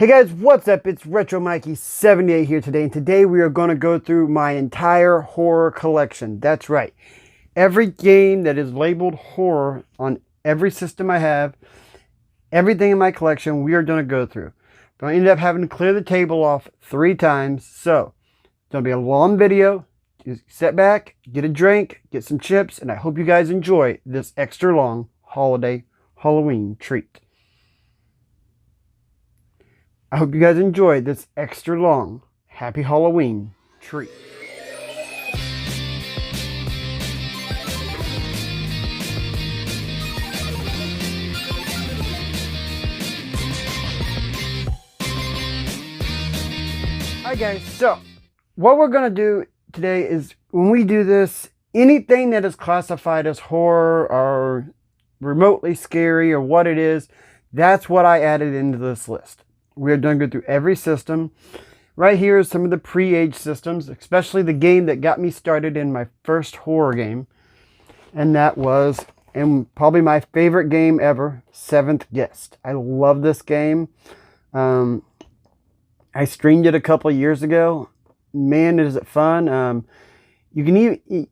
Hey guys, what's up? It's Retro Mikey78 here today, and today we are going to go through my entire horror collection. That's right. Every game that is labeled horror on every system I have, everything in my collection, we are going to go through. But I ended up having to clear the table off 3 times, so it's going to be a long video. Just sit back, get a drink, get some chips, and I hope you guys enjoy this extra long holiday Halloween treat. I hope you guys enjoy this extra long Happy Halloween treat. Alright guys, so what we're going to do today is when we do this, anything that is classified as horror or remotely scary or what it is, that's what I added into this list. We're going to go through every system. Right here is some of the pre-age systems, especially the game that got me started in my first horror game. And that was, and probably my favorite game ever, Seventh Guest. I love this game. I streamed it a couple of years ago. Man, is it fun. You can even,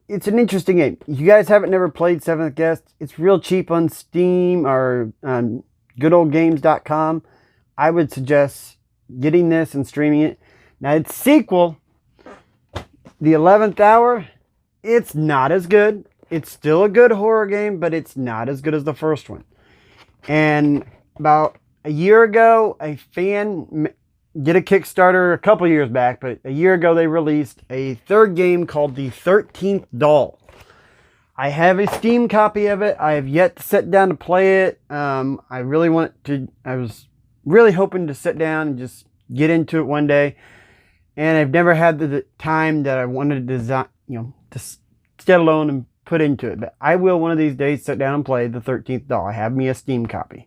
it's an interesting game. If you guys haven't never played Seventh Guest, it's real cheap on Steam or goodoldgames.com. I would suggest getting this and streaming it. Now, its sequel, The 11th Hour, it's not as good. It's still a good horror game, but it's not as good as the first one. And about a year ago, a fan did a Kickstarter a couple years back, but a year ago they released a third game called The 13th Doll. I have a Steam copy of it. I have yet to sit down to play it. I was really hoping to sit down and just get into it one day, and I've never had the time that I wanted to design, to sit alone and put into it. But I will one of these days sit down and play The 13th Doll. I have me a Steam copy.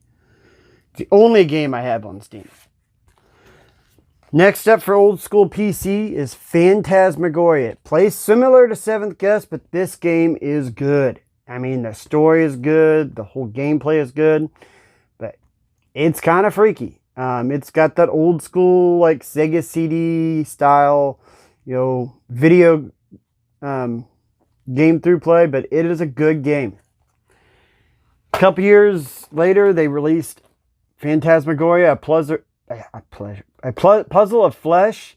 It's the only game I have on Steam. Next up for old school PC is Phantasmagoria. It plays similar to Seventh Guest, but this game is good. I mean, the story is good, the whole gameplay is good, but it's kind of freaky. It's got that old school, like Sega CD style, video game through play, but it is a good game. A couple years later, they released Phantasmagoria, a Puzzle of Flesh.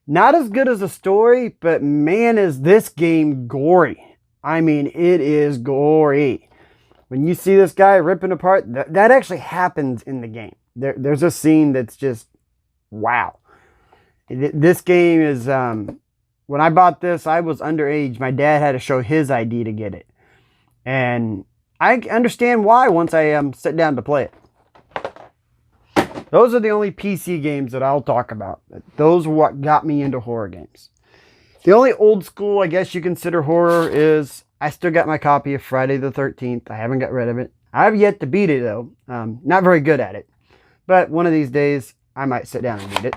Not as good as the story, but man, is this game gory. I mean, it is gory. When you see this guy ripping apart, that actually happens in the game. There's a scene that's just, wow. This game is, when I bought this, I was underage. My dad had to show his ID to get it. And I understand why once I sit down to play it. Those are the only PC games that I'll talk about. Those are what got me into horror games. The only old school, I guess you consider horror, is I still got my copy of Friday the 13th. I haven't got rid of it. I have yet to beat it, though. Not very good at it. But one of these days, I might sit down and beat it.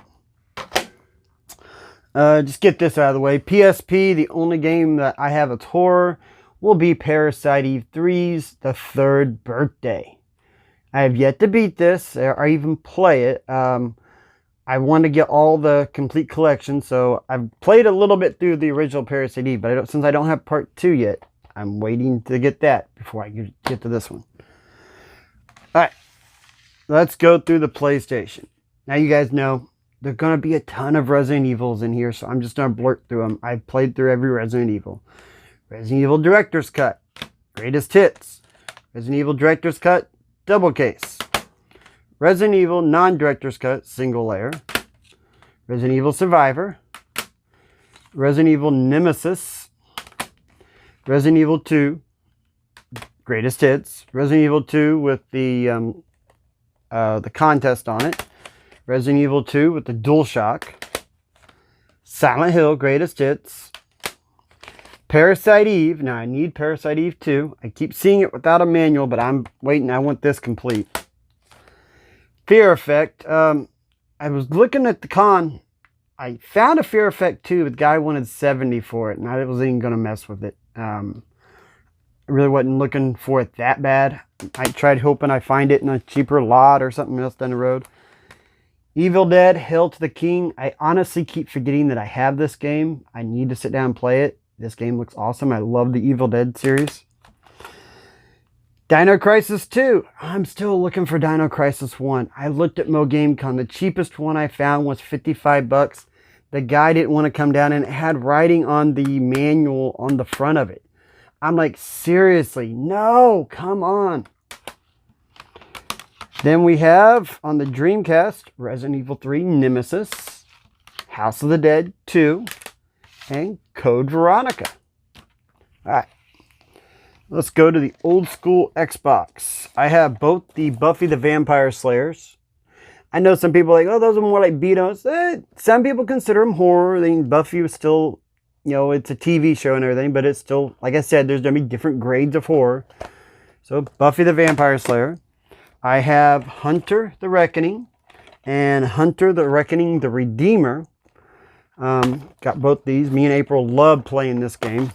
Just get this out of the way. PSP, the only game that I have that's horror, will be Parasite Eve 3's The Third Birthday. I have yet to beat this or even play it. I want to get all the complete collection, so I've played a little bit through the original Parasite Eve, but since I don't have part 2 yet, I'm waiting to get that before I get to this one. Alright, let's go through the PlayStation. Now you guys know there's going to be a ton of Resident Evils in here, so I'm just going to blurt through them. I've played through every Resident Evil. Resident Evil Director's Cut, Greatest Hits, Resident Evil Director's Cut, Double Case, Resident Evil Non-Director's Cut, Single Layer, Resident Evil Survivor, Resident Evil Nemesis, Resident Evil 2, Greatest Hits, Resident Evil 2 with the contest on it, Resident Evil 2 with the DualShock, Silent Hill, Greatest Hits, Parasite Eve. Now, I need Parasite Eve 2. I keep seeing it without a manual, but I'm waiting. I want this complete. Fear Effect. I was looking at the con. I found a Fear Effect 2, but the guy wanted $70 for it, and I wasn't even going to mess with it. I really wasn't looking for it that bad. I tried hoping I find it in a cheaper lot or something else down the road. Evil Dead, Hail to the King. I honestly keep forgetting that I have this game. I need to sit down and play it. This game looks awesome. I love the Evil Dead series. Dino Crisis 2. I'm still looking for Dino Crisis 1. I looked at Mo GameCon. The cheapest one I found was $55. The guy didn't want to come down, and it had writing on the manual on the front of it. I'm like, seriously, no, come on. Then we have, on the Dreamcast, Resident Evil 3 Nemesis, House of the Dead 2, and Code Veronica. Alright, let's go to the old school Xbox. I have both the Buffy the Vampire Slayers. I know some people are like, oh, those are more like beat-ups. Some people consider them horror. Buffy was still, you know, it's a TV show and everything, but it's still, like I said, there's going to be different grades of horror. So, Buffy the Vampire Slayer. I have Hunter the Reckoning and Hunter the Reckoning the Redeemer. Got both these. Me and April love playing this game.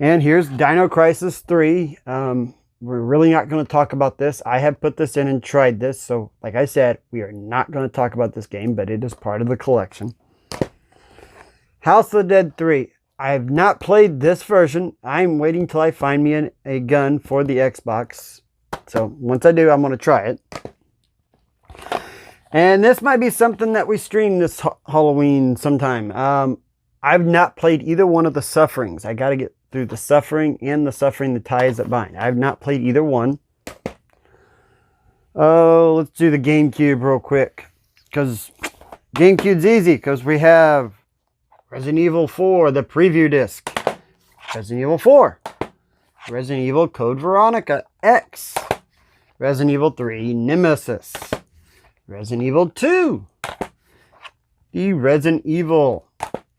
And here's Dino Crisis 3. We're really not going to talk about this. I have put this in and tried this. So, like I said, we are not going to talk about this game, but it is part of the collection. House of the Dead 3. I have not played this version. I'm waiting till I find me a gun for the Xbox. So, once I do, I'm going to try it. And this might be something that we stream this Halloween sometime. I've not played either one of the Sufferings. I got to get through the Suffering and the Suffering, the Ties That Bind. I have not played either one. Oh, let's do the Gamecube real quick. Because Gamecube's easy. Because we have Resident Evil 4, the preview disc. Resident Evil 4. Resident Evil Code Veronica X. Resident Evil 3 Nemesis. Resident Evil 2. The Resident Evil.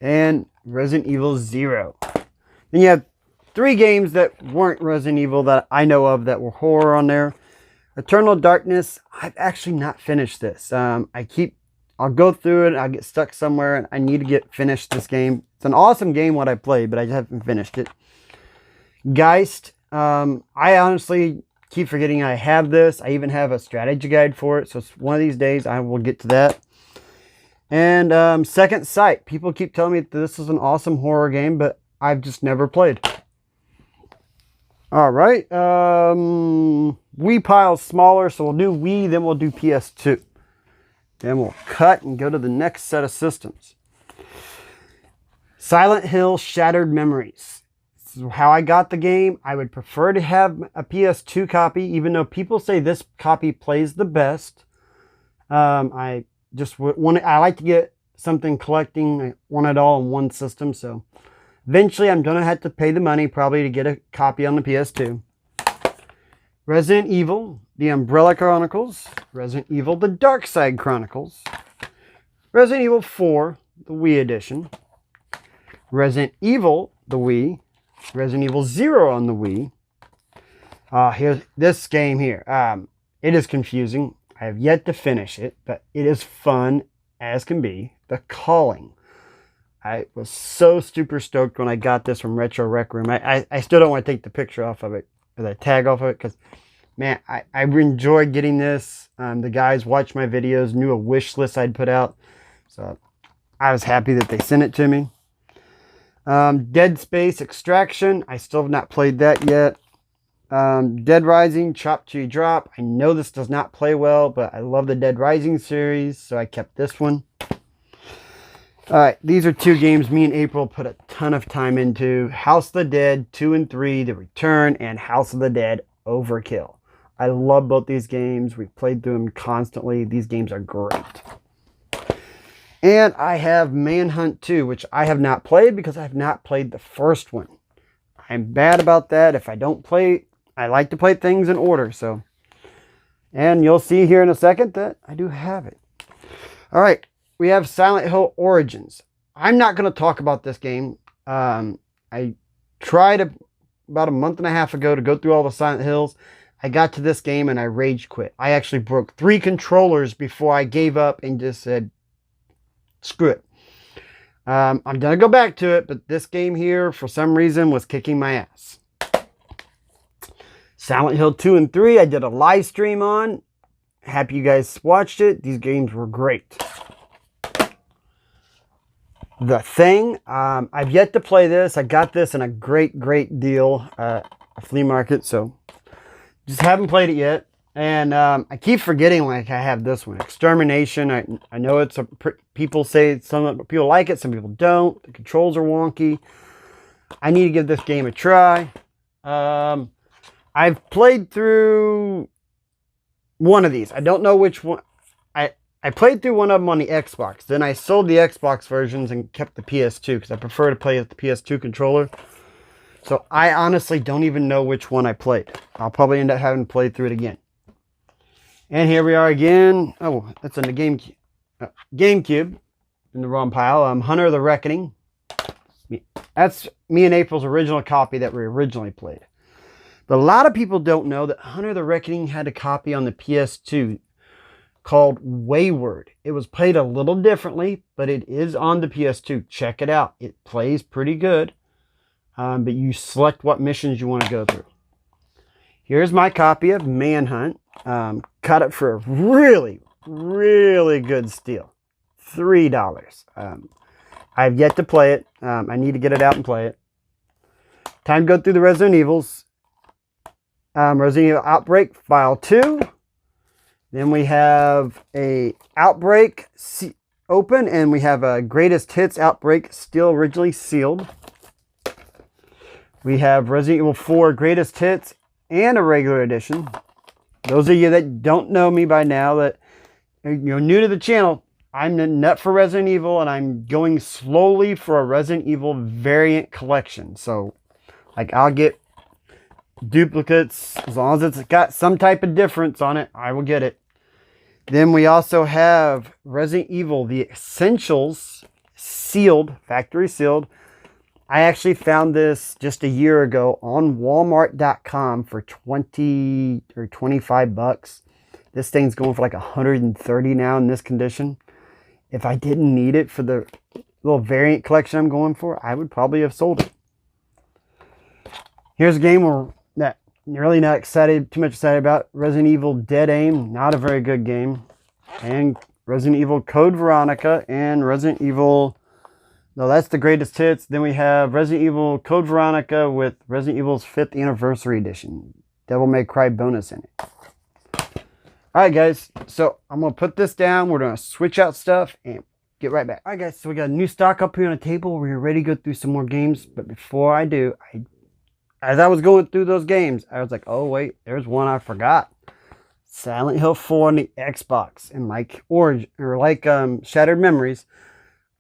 And Resident Evil 0. Then you have 3 games that weren't Resident Evil that I know of that were horror on there. Eternal Darkness. I've actually not finished this. I'll go through it. I'll get stuck somewhere and I need to get finished this game. It's an awesome game what I played, but I just haven't finished it. Geist. I honestly keep forgetting I have this. I even have a strategy guide for it. So it's one of these days I will get to that. And Second Sight. People keep telling me that this is an awesome horror game, but I've just never played. Alright. Wii pile's smaller, so we'll do Wii, then we'll do PS2. Then we'll cut and go to the next set of systems. Silent Hill Shattered Memories. This is how I got the game. I would prefer to have a PS2 copy, even though people say this copy plays the best. I like to get something collecting. I want it all in one system, so eventually I'm going to have to pay the money probably to get a copy on the PS2. Resident Evil, The Umbrella Chronicles. Resident Evil, The Dark Side Chronicles. Resident Evil 4, the Wii edition. Resident Evil, the Wii. Resident Evil 0 on the Wii. Here's this game here. It is confusing. I have yet to finish it, but it is fun as can be. The Calling. I was so super stoked when I got this from Retro Rec Room. I still don't want to take the picture off of it, or the tag off of it, because, man, I enjoyed getting this. The guys watched my videos, knew a wish list I'd put out, so I was happy that they sent it to me. Dead Space Extraction. I still have not played that yet. Dead Rising, Chop Tree Drop. I know this does not play well, but I love the Dead Rising series, so I kept this one. Alright, these are 2 games me and April put a ton of time into. House of the Dead 2 and 3, The Return, and House of the Dead Overkill. I love both these games. We've played through them constantly. These games are great. And I have Manhunt 2, which I have not played because I have not played the first one. I'm bad about that. If I don't play, I like to play things in order. So, and you'll see here in a second that I do have it. All right, we have Silent Hill Origins. I'm not going to talk about this game. I tried about a month and a half ago to go through all the Silent Hills. I got to this game and I rage quit. I actually broke 3 controllers before I gave up and just said, screw it. I'm going to go back to it, but this game here, for some reason, was kicking my ass. Silent Hill 2 and 3, I did a live stream on. Happy you guys watched it. These games were great. The Thing. I've yet to play this. I got this in a great deal at a flea market, so just haven't played it yet. And I keep forgetting like I have this one. Extermination. I know it's a... People say some people like it, some people don't. The controls are wonky. I need to give this game a try. I've played through one of these. I don't know which one. I played through one of them on the Xbox. Then I sold the Xbox versions and kept the PS2 because I prefer to play with the PS2 controller. So I honestly don't even know which one I played. I'll probably end up having to play through it again. And here we are again. Oh, that's in the GameCube. In the wrong pile. Hunter of the Reckoning. That's me and April's original copy that we originally played. But a lot of people don't know that Hunter of the Reckoning had a copy on the PS2 called Wayward. It was played a little differently, but it is on the PS2. Check it out. It plays pretty good. But you select what missions you want to go through. Here's my copy of Manhunt. Got it for a really good steal. $3. I've yet to play it. I need to get it out and play it. Time to go through the Resident Evils. Resident Evil Outbreak File 2. Then we have a Outbreak open, and we have a Greatest Hits Outbreak still originally sealed. We have Resident Evil 4 Greatest Hits and a regular edition. Those of you that don't know me by now, that you're new to the channel, I'm a nut for Resident Evil, and I'm going slowly for a Resident Evil variant collection. So, like, I'll get duplicates as long as it's got some type of difference on it. I will get it. Then we also have Resident Evil, the Essentials, sealed, factory sealed. I actually found this just a year ago on Walmart.com for 20 or 25 bucks. This thing's going for like 130 now in this condition. If I didn't need it for the little variant collection I'm going for, I would probably have sold it. Here's a game we're really not too much excited about. Resident Evil Dead Aim, not a very good game. And Resident Evil Code Veronica and Resident Evil... No, that's the Greatest Hits. Then we have Resident Evil Code Veronica with Resident Evil's 5th Anniversary Edition. Devil May Cry bonus in it. Alright guys, so I'm going to put this down. We're going to switch out stuff and get right back. Alright guys, so we got a new stock up here on the table. We're ready to go through some more games. But before I do, as I was going through those games, I was like, oh wait, there's one I forgot. Silent Hill 4 on the Xbox. And like Shattered Memories,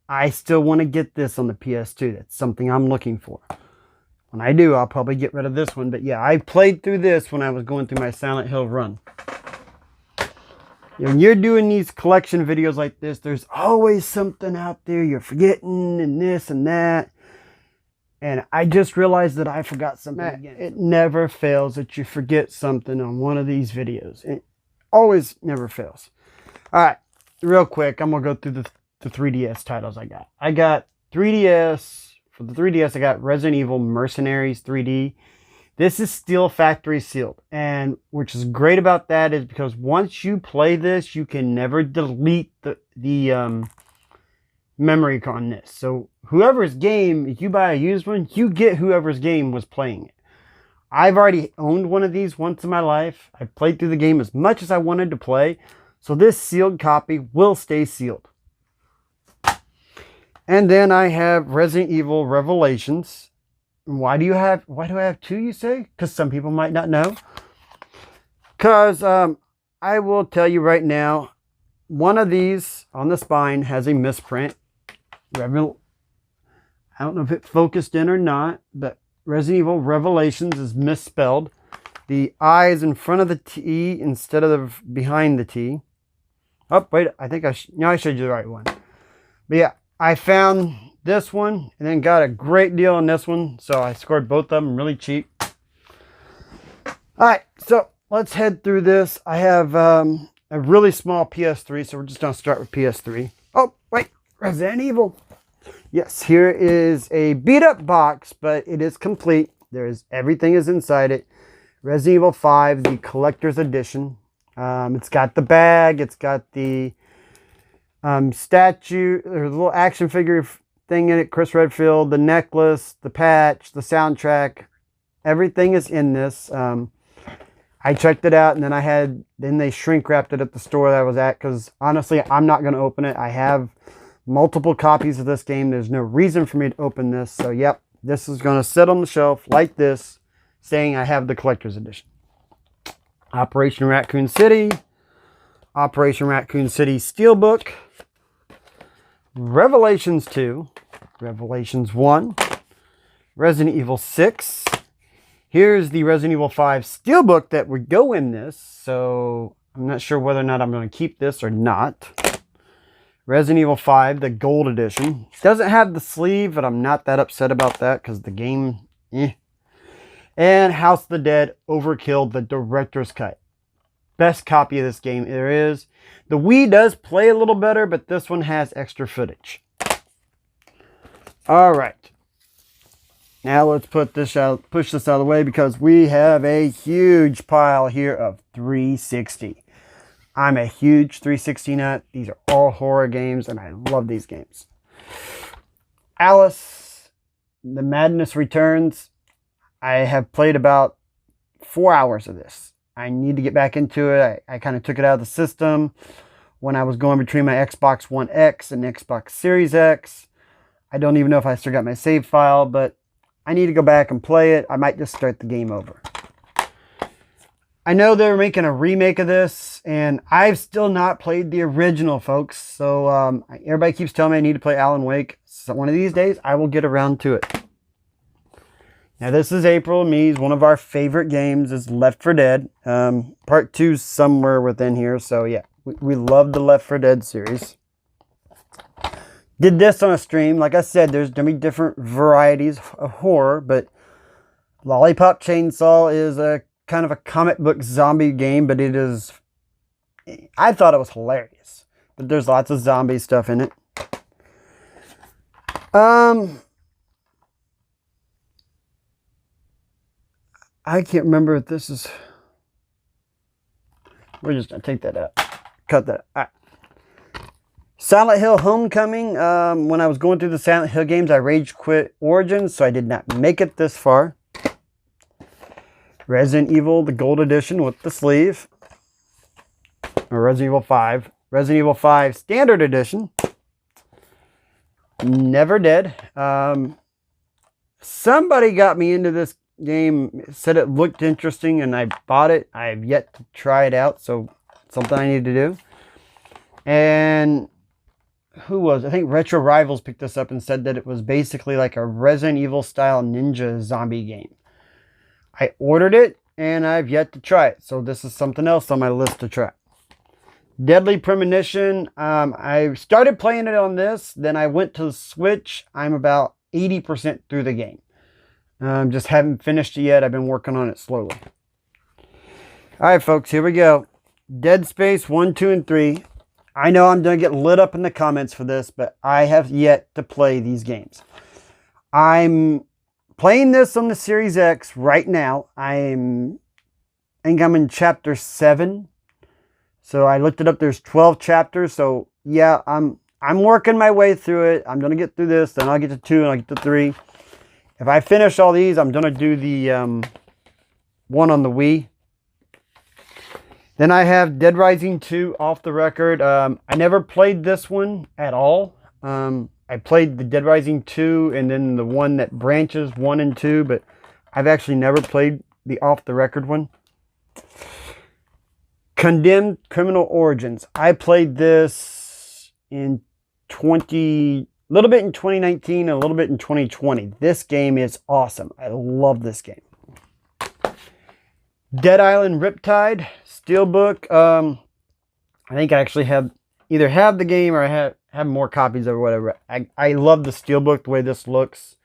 I still want to get this on the PS2. That's something I'm looking for. When I do, I'll probably get rid of this one. But yeah, I played through this when I was going through my Silent Hill run. When you're doing these collection videos like this, there's always something out there you're forgetting and this and that. And I just realized that I forgot something again. It never fails that you forget something on one of these videos. It always never fails. Alright, real quick, I'm going to go through the 3DS titles I got. I got 3DS. For the 3DS, I got Resident Evil Mercenaries 3D. This is still factory sealed. And which is great about that is because once you play this, you can never delete the memory on this. So whoever's game, if you buy a used one, you get whoever's game was playing it. I've already owned one of these once in my life. I played through the game as much as I wanted to play. So this sealed copy will stay sealed. And then I have Resident Evil Revelations. Why do I have two, you say? Because some people might not know. Because I will tell you right now, one of these on the spine has a misprint. I don't know if it focused in or not, but Resident Evil Revelations is misspelled. The I is in front of the T instead of behind the T. Oh, wait, I think I showed you the right one. But yeah, I found this one and then got a great deal on this one. So I scored both of them really cheap. All right, so let's head through this. I have a really small PS3, so we're just going to start with PS3. Oh, wait, Resident Evil. Yes, here is a beat up box, but it is complete. Everything is inside it. Resident Evil 5, the collector's edition. It's got the bag. It's got the statue, or the little action figure thing in it, Chris Redfield, the necklace, the patch, the soundtrack. Everything is in this. I checked it out, and then they shrink wrapped it at the store that I was at, because honestly, I'm not going to open it. I have multiple copies of this game. There's no reason for me to open this. So, yep, this is going to sit on the shelf like this, saying I have the collector's edition. Operation Raccoon City, Operation Raccoon City Steelbook, Revelations 2, Revelations 1, Resident Evil 6. Here's the Resident Evil 5 Steelbook that would go in this, so I'm not sure whether or not I'm going to keep this or not. Resident Evil 5, the Gold Edition. Doesn't have the sleeve, but I'm not that upset about that because the game, And House of the Dead Overkill, the Director's Cut. Best copy of this game there is. The Wii does play a little better, but this one has extra footage. Alright. Now let's push this out of the way, because we have a huge pile here of 360. I'm a huge 360 nut. These are all horror games, and I love these games. Alice, The Madness Returns. I have played about 4 hours of this. I need to get back into it. I kind of took it out of the system when I was going between my Xbox One X and Xbox Series X. I don't even know if I still got my save file, but I need to go back and play it. I might just start the game over. I know they're making a remake of this, and I've still not played the original, folks. So everybody keeps telling me I need to play Alan Wake. So one of these days, I will get around to it. Now, this is April Me's. One of our favorite games is Left 4 Dead. Part 2's somewhere within here. So, yeah, we love the Left 4 Dead series. Did this on a stream. Like I said, there's going to be different varieties of horror, but Lollipop Chainsaw is a kind of a comic book zombie game, but it is... I thought it was hilarious. But there's lots of zombie stuff in it. I can't remember if this is... We're just going to take that out. Cut that out. All right. Silent Hill Homecoming. When I was going through the Silent Hill games, I rage quit Origins, so I did not make it this far. Resident Evil, the Gold Edition with the sleeve. Or Resident Evil 5. Resident Evil 5 Standard Edition. Never Dead. Somebody got me into this game, said it looked interesting, and I bought it. I have yet to try it out, so something I need to do. And who was? I think Retro Rivals picked this up and said that it was basically like a Resident Evil style ninja zombie game. I ordered it, and I've yet to try it, so this is something else on my list to try. Deadly Premonition. I started playing it on this, then I went to the Switch. I'm about 80% through the game. Just haven't finished it yet. I've been working on it slowly. Alright, folks, here we go. Dead Space 1, 2, and 3. I know I'm going to get lit up in the comments for this, but I have yet to play these games. I'm playing this on the Series X right now. I think I'm in chapter 7. So I looked it up. There's 12 chapters. So yeah, I'm working my way through it. I'm going to get through this. Then I'll get to 2 and I'll get to 3. If I finish all these, I'm going to do the one on the Wii. Then I have Dead Rising 2 off the record. I never played this one at all. I played the Dead Rising 2 and then the one that branches 1 and 2, but I've actually never played the off the record one. Condemned Criminal Origins. I played this in a little bit in 2019 and a little bit in 2020. This game is awesome. I love this game. Dead Island Riptide Steelbook. I think I actually either have the game or I have more copies or whatever. I love the Steelbook, the way this looks.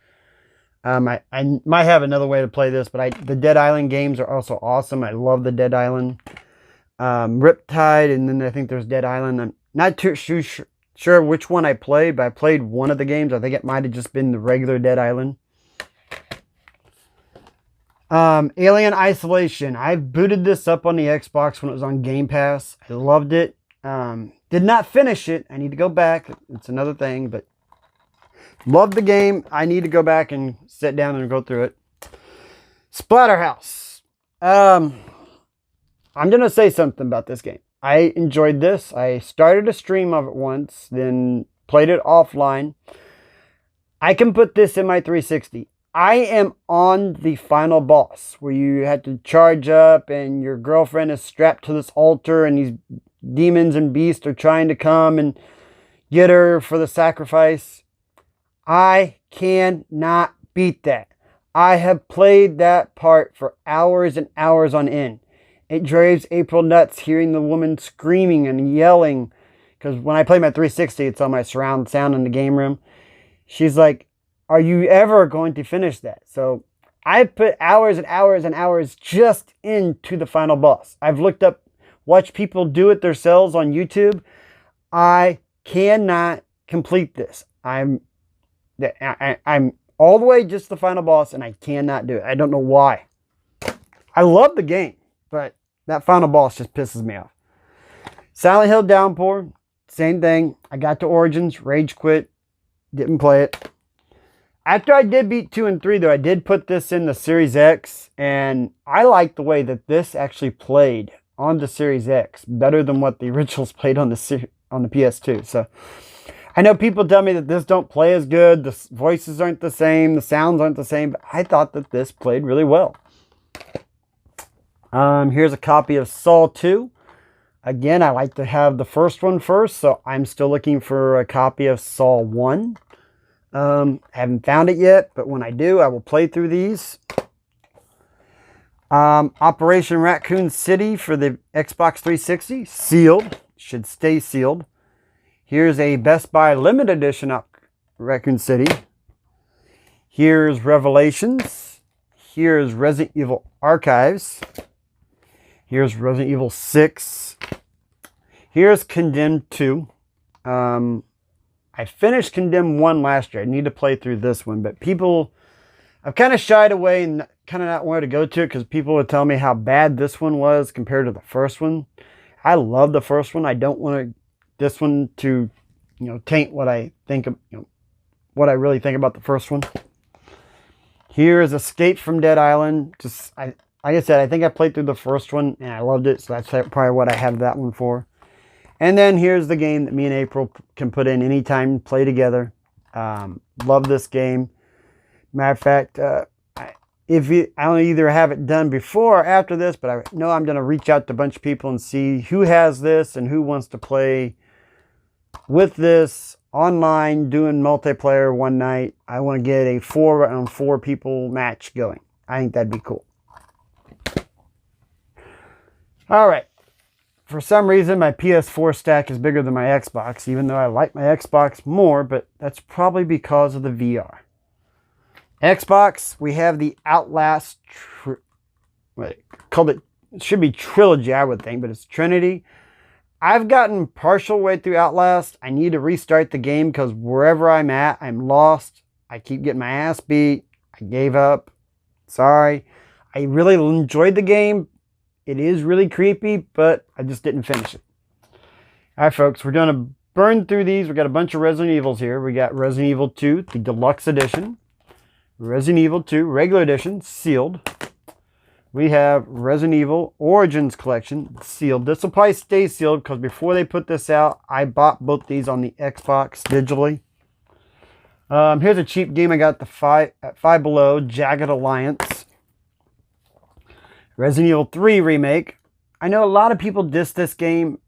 I might have another way to play this, but the Dead Island games are also awesome. I love the Dead Island. Riptide, and then I think there's Dead Island. I'm not too sure which one I played, but I played one of the games. I think it might have just been the regular Dead Island. Alien Isolation. I booted this up on the Xbox when it was on Game Pass. I loved it. Did not finish it. I need to go back. It's another thing, but loved the game. I need to go back and sit down and go through it. Splatterhouse. I'm going to say something about this game. I enjoyed this. I started a stream of it once, then played it offline. I can put this in my 360. I am on the final boss where you had to charge up and your girlfriend is strapped to this altar and these demons and beasts are trying to come and get her for the sacrifice. I cannot beat that. I have played that part for hours and hours on end. It drives April nuts hearing the woman screaming and yelling. Because when I play my 360, it's on my surround sound in the game room. She's like, are you ever going to finish that? So I put hours and hours and hours just into the final boss. I've watched people do it themselves on YouTube. I cannot complete this. I'm all the way just the final boss and I cannot do it. I don't know why. I love the game, but that final boss just pisses me off. Silent Hill Downpour, same thing. I got to Origins, rage quit, didn't play it. After I did beat 2 and 3, though, I did put this in the Series X, and I like the way that this actually played on the Series X better than what the originals played on the PS2. So I know people tell me that this don't play as good, the voices aren't the same, the sounds aren't the same, but I thought that this played really well. Here's a copy of Saw 2. Again, I like to have the first one first, so I'm still looking for a copy of Saw 1. Haven't found it yet, but when I do, I will play through these. Operation Raccoon City for the Xbox 360, sealed, should stay sealed. Here's a Best Buy limited edition of Raccoon City. Here's Revelations. Here's Resident Evil Archives. Here's Resident Evil 6. Here's Condemned 2. I finished Condemned 1 last year. I need to play through this one. But I've kind of shied away and kind of not wanted to go to it because people would tell me how bad this one was compared to the first one. I love the first one. I don't want this one to, taint what I think of, what I really think about the first one. Here is Escape from Dead Island. Like I said, I think I played through the first one and I loved it. So that's probably what I have that one for. And then here's the game that me and April can put in anytime, play together. Love this game. Matter of fact, I don't either have it done before or after this, but I know I'm going to reach out to a bunch of people and see who has this and who wants to play with this online, doing multiplayer one night. I want to get a 4-on-4 people match going. I think that'd be cool. All right. For some reason, my PS4 stack is bigger than my Xbox, even though I like my Xbox more, but that's probably because of the VR. Xbox, we have the Outlast, it should be Trilogy, I would think, but it's Trinity. I've gotten partial way through Outlast. I need to restart the game because wherever I'm at, I'm lost. I keep getting my ass beat. I gave up. Sorry. I really enjoyed the game. It is really creepy, but I just didn't finish it. All right, folks, we're going to burn through these. We got a bunch of Resident Evils here. We got Resident Evil 2, the Deluxe Edition. Resident Evil 2, Regular Edition, sealed. We have Resident Evil Origins Collection, sealed. This will probably stay sealed because before they put this out, I bought both these on the Xbox digitally. Here's a cheap game I got at Five Below, Jagged Alliance. Resident Evil 3 Remake. I know a lot of people diss this game.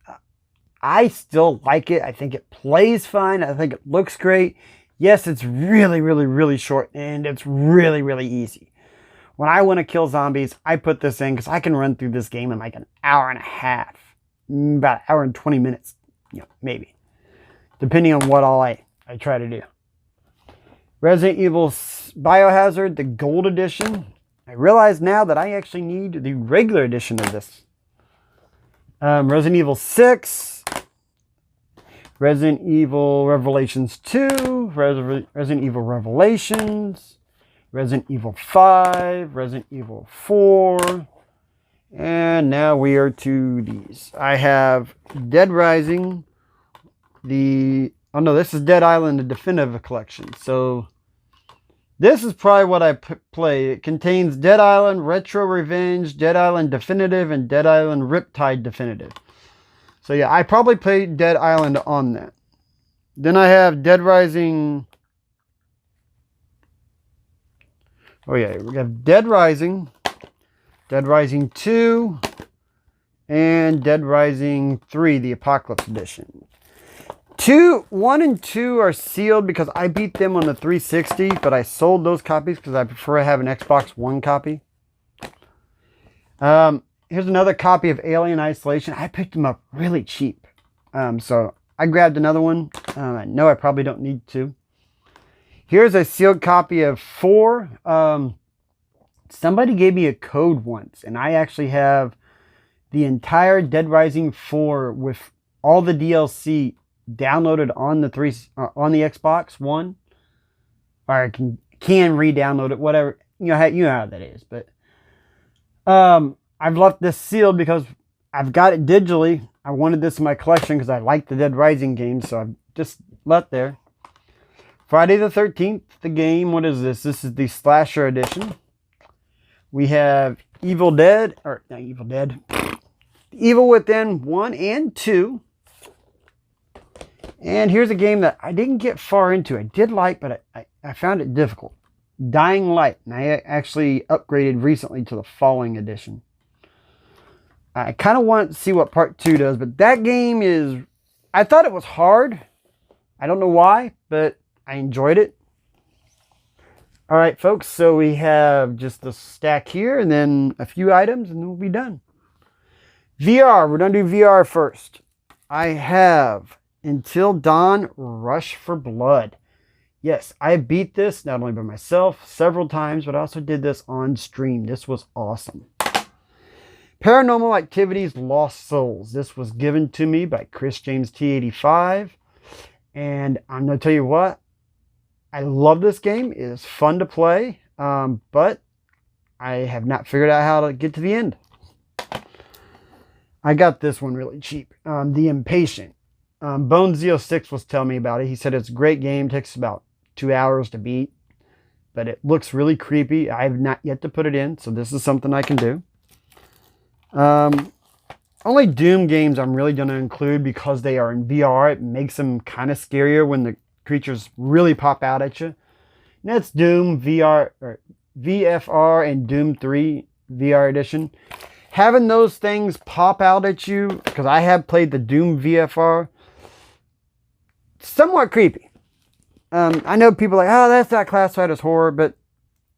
I still like it. I think it plays fine. I think it looks great. Yes, it's really, really, really short and it's really, really easy. When I want to kill zombies, I put this in because I can run through this game in like an hour and a half. About an hour and 20 minutes, maybe. Depending on what all I try to do. Resident Evil Biohazard, the Gold Edition. I realize now that I actually need the regular edition of this. Resident Evil 6. Resident Evil Revelations 2. Resident Evil Revelations. Resident Evil 5, Resident Evil 4, and now we are to these. I have Dead Rising, oh no, this is Dead Island, the Definitive Collection. So this is probably what I play. It contains Dead Island Retro Revenge, Dead Island Definitive, and Dead Island Riptide Definitive. So yeah, I probably played Dead Island on that. Then I have Dead Rising. Oh yeah, we have Dead Rising 2, and Dead Rising 3, the Apocalypse Edition. 1 and 2 are sealed because I beat them on the 360, but I sold those copies because I prefer to have an Xbox One copy. Here's another copy of Alien Isolation. I picked them up really cheap. So I grabbed another one. I know I probably don't need to. Here's a sealed copy of 4. Somebody gave me a code once, and I actually have the entire Dead Rising 4 with all the DLC downloaded on the Xbox One, or I can re-download it, whatever, you know how that is. But I've left this sealed because I've got it digitally. I wanted this in my collection because I like the Dead Rising games, so I've just left there. Friday the 13th, the game. What is this? This is the Slasher Edition. We have Evil Within 1 and 2. And here's a game that I didn't get far into. I did like, but I found it difficult. Dying Light. And I actually upgraded recently to the Falling Edition. I kind of want to see what part 2 does, but that game is... I thought it was hard. I don't know why, but I enjoyed it. Alright, folks, so we have just the stack here, and then a few items, and then we'll be done. VR. We're going to do VR first. I have... Until Dawn, Rush for Blood. Yes, I beat this not only by myself several times, but I also did this on stream. This was awesome. Paranormal Activities, Lost Souls. This was given to me by Chris James T85. And I'm going to tell you what, I love this game. It is fun to play, but I have not figured out how to get to the end. I got this one really cheap. The Impatient. Bones06 was telling me about it. He said it's a great game. Takes about 2 hours to beat. But it looks really creepy. I have not yet to put it in. So this is something I can do. Only Doom games I'm really going to include because they are in VR. It makes them kind of scarier when the creatures really pop out at you. And that's Doom VFR and Doom 3 VR Edition. Having those things pop out at you, because I have played the Doom VFR, somewhat creepy. I know people are like, oh, that's not classified as horror, but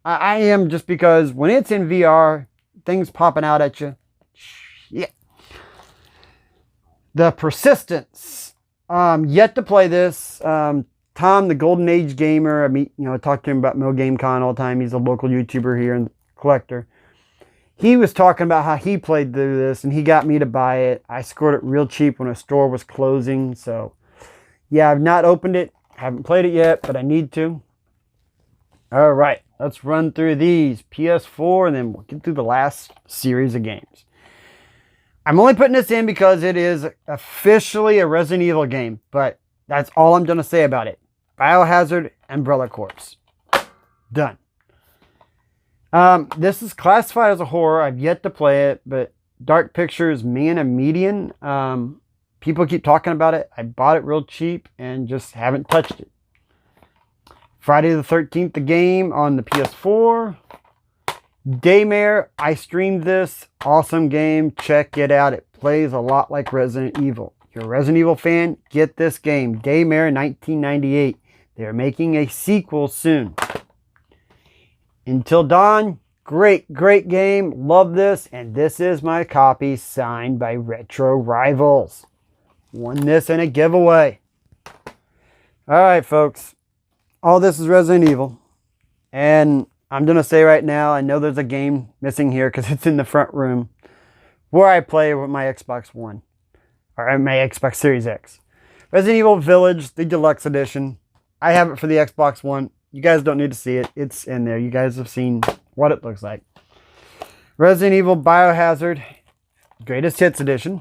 I am, just because when it's in VR, things popping out at you. Yeah. The Persistence. Yet to play this. Tom, the Golden Age Gamer, I talk to him about Mill Game Con all the time. He's a local YouTuber here and collector. He was talking about how he played through this, and he got me to buy it. I scored it real cheap when a store was closing, so... Yeah, I've not opened it. Haven't played it yet, but I need to. Alright, let's run through these. PS4, and then we'll get through the last series of games. I'm only putting this in because it is officially a Resident Evil game, but that's all I'm going to say about it. Biohazard, Umbrella Corps. Done. This is classified as a horror. I've yet to play it, but Dark Pictures, Man of Median. People keep talking about it. I bought it real cheap and just haven't touched it. Friday the 13th, the game on the PS4. Daymare, I streamed this. Awesome game. Check it out. It plays a lot like Resident Evil. If you're a Resident Evil fan, get this game. Daymare 1998. They're making a sequel soon. Until Dawn, great game. Love this. And this is my copy signed by Retro Rivals. Won this in a giveaway. Alright, folks. All this is Resident Evil. And I'm going to say right now, I know there's a game missing here because it's in the front room where I play with my Xbox One. Or my Xbox Series X. Resident Evil Village, the Deluxe Edition. I have it for the Xbox One. You guys don't need to see it. It's in there. You guys have seen what it looks like. Resident Evil Biohazard Greatest Hits Edition.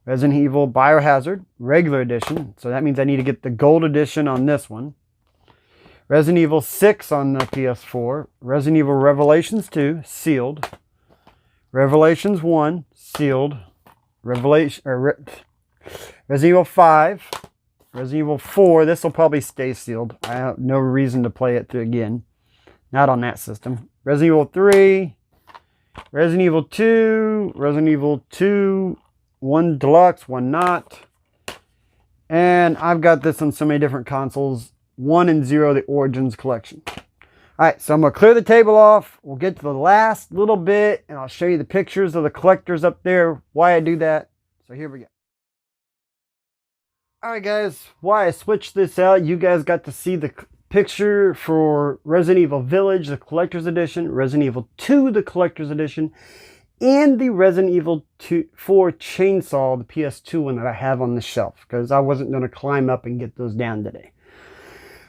Resident Evil Biohazard Regular Edition. So that means I need to get the Gold Edition on this one. Resident Evil 6 on the PS4. Resident Evil Revelations 2, sealed. Revelations 1, sealed. Resident Evil 5. Resident Evil 4. This will probably stay sealed. I have no reason to play it through again. Not on that system. Resident Evil 3. Resident Evil 2. Resident Evil 2. 1 deluxe, 1 not. And I've got this on so many different consoles. 1 and 0, the Origins collection. Alright, so I'm going to clear the table off. We'll get to the last little bit, and I'll show you the pictures of the collectors up there, why I do that. So here we go. Alright guys, why I switched this out, you guys got to see the picture for Resident Evil Village, the Collector's Edition, Resident Evil 2, the Collector's Edition, and the Resident Evil 4 Chainsaw, the PS2 one that I have on the shelf, because I wasn't going to climb up and get those down today.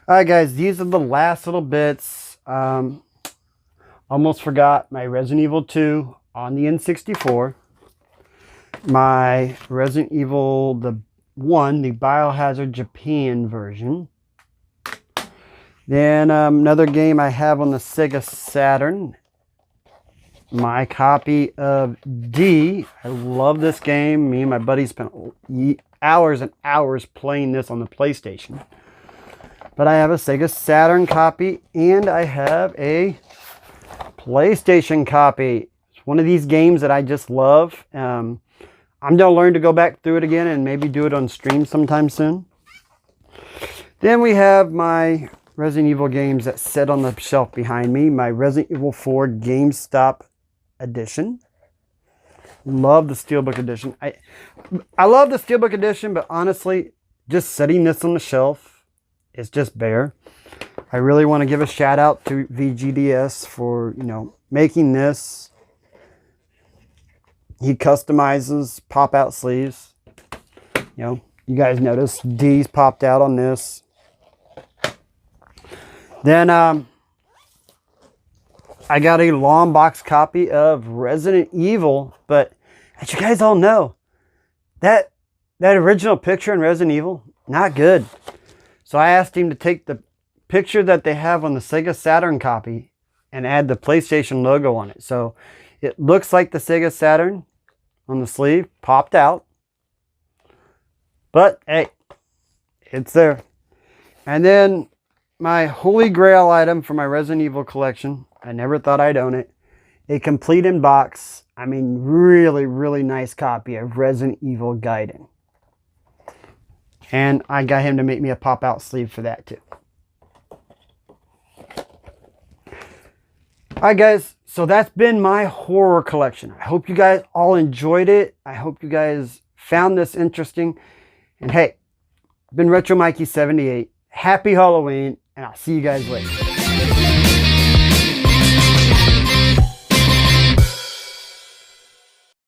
Alright guys, these are the last little bits. Almost forgot my Resident Evil 2 on the N64. My Resident Evil the 1, the Biohazard Japan version. Then another game I have on the Sega Saturn. My copy of D. I love this game. Me and my buddy spent hours and hours playing this on the PlayStation. But I have a Sega Saturn copy and I have a PlayStation copy. It's one of these games that I just love. I'm going to learn to go back through it again and maybe do it on stream sometime soon. Then we have my Resident Evil games that sit on the shelf behind me. My Resident Evil 4 GameStop edition. Love the Steelbook edition. I love the Steelbook edition, but honestly, just setting this on the shelf, it's just bare. I really want to give a shout out to VGDS for, making this. He customizes pop-out sleeves. You guys notice D's popped out on this. Then I got a long box copy of Resident Evil, but as you guys all know, that original picture in Resident Evil, not good. So I asked him to take the picture that they have on the Sega Saturn copy and add the PlayStation logo on it. So it looks like the Sega Saturn on the sleeve popped out. But hey, it's there. And then my holy grail item for my Resident Evil collection. I never thought I'd own it. A complete in box, really, really nice copy of Resident Evil Gaiden. And I got him to make me a pop-out sleeve for that too. Alright guys, so that's been my horror collection. I hope you guys all enjoyed it. I hope you guys found this interesting. And hey, been Retro Mikey 78. Happy Halloween, and I'll see you guys later.